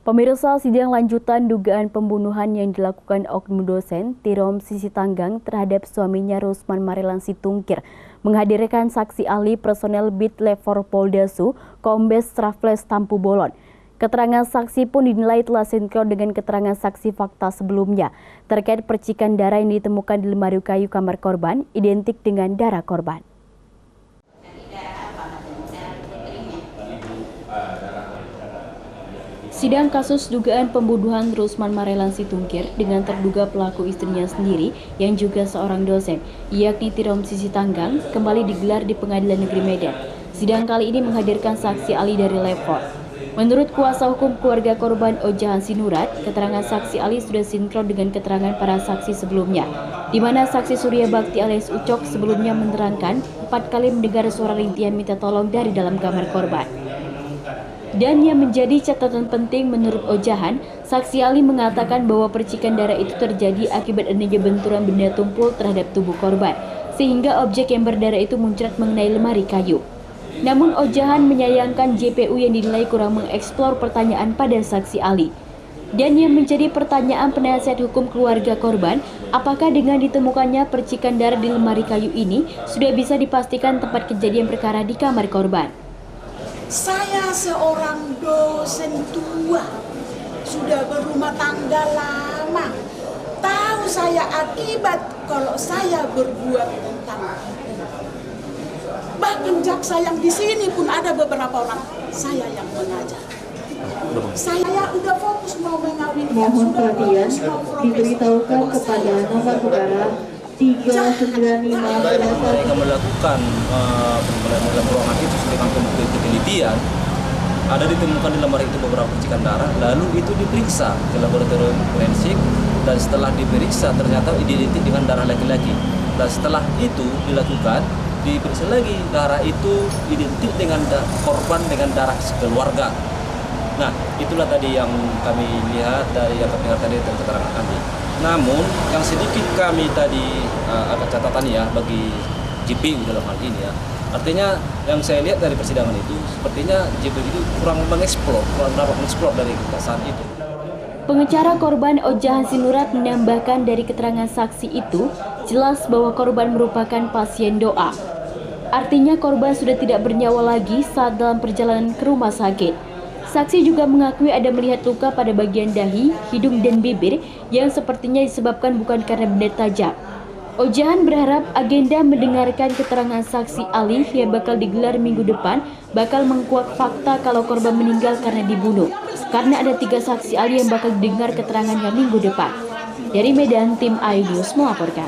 Pemirsa, sidang lanjutan dugaan pembunuhan yang dilakukan oknum dosen Tirom Sisitanggang terhadap suaminya Rusman Marilan Situngkir menghadirkan saksi ahli personel Bit Lefor Polda Su, Kombes Raffles Tampu Bolon. Keterangan saksi pun dinilai telah sinkron dengan keterangan saksi fakta sebelumnya terkait percikan darah yang ditemukan di lemari kayu kamar korban identik dengan darah korban. Sidang kasus dugaan pembunuhan Rusman Marilan Situngkir dengan terduga pelaku istrinya sendiri yang juga seorang dosen, yakni Tirom Sisitanggang, kembali digelar di Pengadilan Negeri Medan. Sidang kali ini menghadirkan saksi ahli dari Lefor. Menurut kuasa hukum keluarga korban Ojahan Sinurat, keterangan saksi ahli sudah sinkron dengan keterangan para saksi sebelumnya, di mana saksi Surya Bakti alias Ucok sebelumnya menerangkan 4 kali mendengar suara rintihan minta tolong dari dalam kamar korban. Dan yang menjadi catatan penting menurut Ojahan, saksi ahli mengatakan bahwa percikan darah itu terjadi akibat adanya benturan benda tumpul terhadap tubuh korban, sehingga objek yang berdarah itu muncrat mengenai lemari kayu. Namun Ojahan menyayangkan JPU yang dinilai kurang mengeksplor pertanyaan pada saksi ahli. Dan yang menjadi pertanyaan penasihat hukum keluarga korban, apakah dengan ditemukannya percikan darah di lemari kayu ini sudah bisa dipastikan tempat kejadian perkara di kamar korban? Saya seorang dosen tua, sudah berumah tangga lama. Tahu saya akibat kalau saya berbuat tentang bahkan jaksa yang di sini pun ada beberapa orang saya yang mengajar. Saya udah fokus mau mengawinkan. Mohon perhatian, diberitahukan kepada nomor perkara 395. Mereka melakukan dalam ruangan itu dengan penelitian, ada ditemukan di lemari itu beberapa percikan darah, lalu itu diperiksa ke laboratorium forensik, dan setelah diperiksa ternyata identik dengan darah laki-laki. Dan setelah itu dilakukan, diperiksa lagi, darah itu identik dengan korban dengan darah keluarga. Nah, itulah tadi yang kami lihat dari yang kami dengar tadi keterangan kami. Namun yang sedikit kami tadi ada catatan ya bagi JPU dalam hal ini ya. Artinya yang saya lihat dari persidangan itu sepertinya JPU itu kurang dapat mengeksplor dari saat itu. Pengacara korban Ojahan Sinurat menambahkan dari keterangan saksi itu jelas bahwa korban merupakan pasien doa. Artinya korban sudah tidak bernyawa lagi saat dalam perjalanan ke rumah sakit. Saksi juga mengakui ada melihat luka pada bagian dahi, hidung, dan bibir yang sepertinya disebabkan bukan karena benda tajam. Ojahan berharap agenda mendengarkan keterangan saksi ahli yang bakal digelar minggu depan bakal mengkuat fakta kalau korban meninggal karena dibunuh. Karena ada 3 saksi ahli yang bakal didengar keterangannya minggu depan. Dari Medan, tim iNews melaporkan.